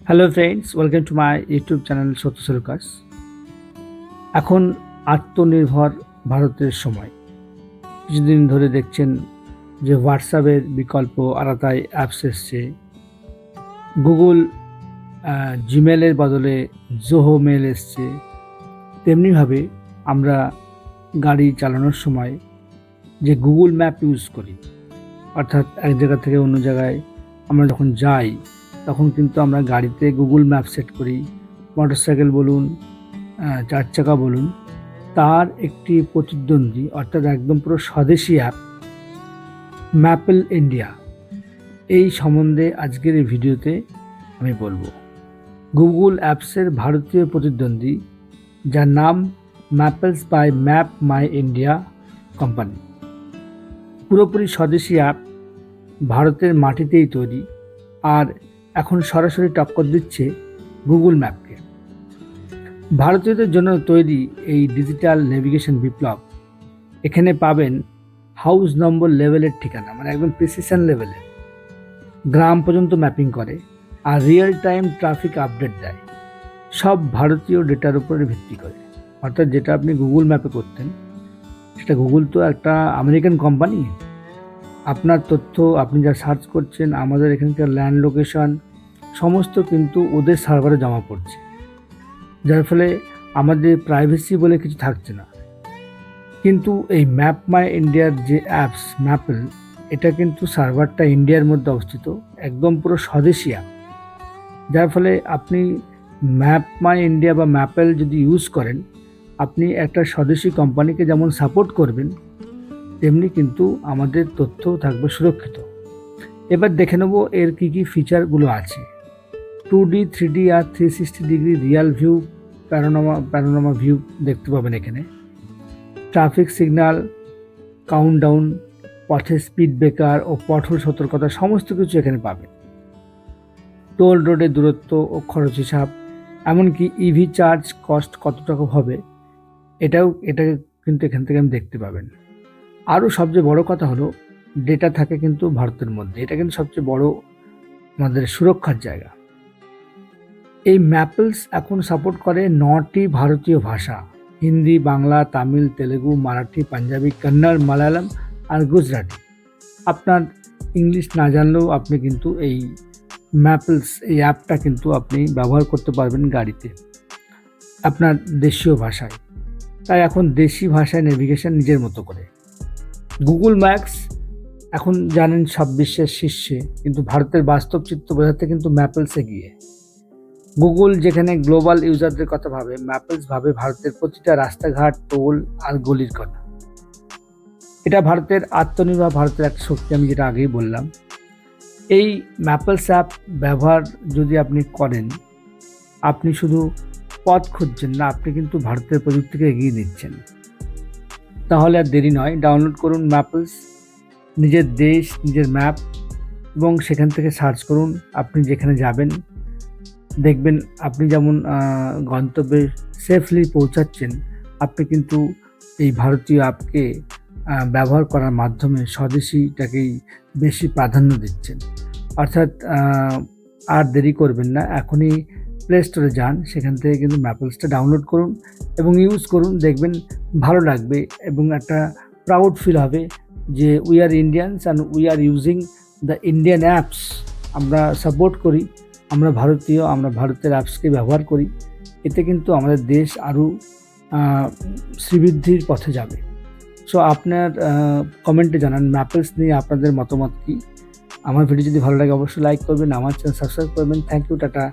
Hello friends, welcome to my YouTube channel সত্য সরকার। এখন আত্মনির্ভর ভারতের সময়। কিছুদিন ধরে দেখছেন যে হোয়াটসঅ্যাপের বিকল্প আলাদাই অ্যাপস এসছে। গুগল জিমেলের বদলে জোহো মেল এসছে। তেমনিভাবে আমরা গাড়ি চালানোর সময় যে গুগল ম্যাপ ইউজ করি, অর্থাৎ এক জায়গা থেকে অন্য জায়গায় আমরা যখন যাই তখন কিন্তু আমরা গাড়িতে গুগল ম্যাপ সেট করি। মোটরসাইকেল বলুন, চার চাকা বলুন, তার একটি প্রতিদ্বন্দ্বী অর্থাৎ একদম পুরো স্বদেশি অ্যাপ ম্যাপল ইন্ডিয়া। এই সম্বন্ধে আজকের এই ভিডিওতে আমি বলবো। গুগল অ্যাপসের ভারতীয় প্রতিদ্বন্দ্বী, যার নাম Mappls by map my India company. পুরোপুরি স্বদেশি অ্যাপ, ভারতের মাটিতেই তৈরি, আর এখন সরাসরি টক্কর দিচ্ছে গুগল ম্যাপকে। ভারতীয়দের জন্য তৈরি এই ডিজিটাল নেভিগেশন বিপ্লব। এখানে পাবেন হাউস নম্বর লেভেলের ঠিকানা, মানে একদম প্রিসিশন লেভেলে, গ্রাম পর্যন্ত ম্যাপিং করে, আর রিয়েল টাইম ট্রাফিক আপডেট দেয়, সব ভারতীয় ডেটার উপরে ভিত্তি করে। অর্থাৎ যেটা আপনি গুগল ম্যাপে করতেন, সেটা গুগল তো একটা আমেরিকান কোম্পানি। আপনার তথ্য, আপনি যা সার্চ করছেন, আমাদের এখানকার ল্যান্ড লোকেশন সমস্ত কিন্তু ওদের সার্ভারে জমা পড়ছে, যার ফলে আমাদের প্রাইভেসি বলে কিছু থাকছে না। কিন্তু এই ম্যাপ মাই ইন্ডিয়ার যে অ্যাপস ম্যাপল, এটা কিন্তু সার্ভারটা ইন্ডিয়ার মধ্যে অবস্থিত, একদম পুরো স্বদেশি অ্যাপ। যার ফলে আপনি ম্যাপ মাই ইন্ডিয়া বা ম্যাপল যদি ইউজ করেন, আপনি একটা স্বদেশি কোম্পানিকে যেমন সাপোর্ট করবেন, তেমনি কিন্তু আমাদের তথ্যও থাকবে সুরক্ষিত। এবার দেখে নেব এর কী কী ফিচারগুলো আছে। 2D, 3D আর 360 degree Real view, panorama view দেখতে পাবেন এখানে। ট্রাফিক সিগন্যাল, কাউন্টডাউন, পথের স্পিড ব্রেকার ও কঠোর সতর্কতা সমস্ত কিছু এখানে পাবেন। টোল রোডের দূরত্ব ও খরচ হিসাব, এমনকি ইভি চার্জ কস্ট কত টাকা হবে, এটা কিন্তু এখান থেকে আমি দেখতে পাবেন। আরও সবচেয়ে বড় কথা হলো, ডেটা থাকে কিন্তু ভারতের মধ্যে। এটা কিন্তু সবচেয়ে বড় আমাদের সুরক্ষার জায়গা। এই ম্যাপলস এখন সাপোর্ট করে 9টি ভারতীয় ভাষা: হিন্দি, বাংলা, তামিল, তেলেগু, মারাঠি, পাঞ্জাবি, কন্নড়, মালায়ালাম আর গুজরাটি। আপনার ইংলিশ না জানলেও আপনি কিন্তু এই ম্যাপলস এই অ্যাপটা কিন্তু আপনি ব্যবহার করতে পারবেন গাড়িতে আপনার দেশীয় ভাষায়। তাই এখন দেশি ভাষায় নেভিগেশন নিজের মতো করে। গুগল ম্যাপস এখন জানেন সব বিশ্বের শীর্ষে, কিন্তু ভারতের বাস্তব চিত্র বোঝাতে কিন্তু ম্যাপলসে গিয়ে। গুগল যেখানে গ্লোবাল ইউজারদের কথা ভাবে, ম্যাপলস ভাবে ভারতের প্রতিটা রাস্তাঘাট, টোল আর গলির কথা। এটা ভারতের আত্মনির্ভর ভারতের একটা শক্তি, আমি যেটা আগেই বললাম। এই ম্যাপলস অ্যাপ ব্যবহার যদি আপনি করেন, আপনি শুধু পথ খুঁজছেন না, আপনি কিন্তু ভারতের প্রযুক্তিকে এগিয়ে নিচ্ছেন। তাহলে আর দেরি নয়, ডাউনলোড করুন ম্যাপলস, নিজের দেশ, নিজের ম্যাপ, এবং সেখান থেকে সার্চ করুন আপনি যেখানে যাবেন। দেখবেন আপনি যেমন গন্তব্যে সেফলি পৌঁছাচ্ছেন, আপনি কিন্তু এই ভারতীয় অ্যাপকে ব্যবহার করার মাধ্যমে স্বদেশিটাকেই বেশি প্রাধান্য দিচ্ছেন। অর্থাৎ আর দেরি করবেন না, এখনই প্লে স্টোরে যান, সেখান থেকে কিন্তু ম্যাপলসটা ডাউনলোড করুন এবং ইউজ করুন। দেখবেন ভালো লাগবে এবং একটা প্রাউড ফিল হবে যে we are Indians and we are using the Indian apps. আমরা সাপোর্ট করি, আমরা ভারতীয়, আমরা ভারতের অ্যাপসকে ব্যবহার করি। এতে কিন্তু আমাদের দেশ আরও শ্রীবৃদ্ধির পথে যাবে। সো আপনার কমেন্টে জানান ম্যাপলস নিয়ে আপনাদের মতামত কী। আমার ভিডিও যদি ভালো লাগে অবশ্যই লাইক করবেন, আমার চ্যানেল সাবস্ক্রাইব করবেন। Thank you, tata.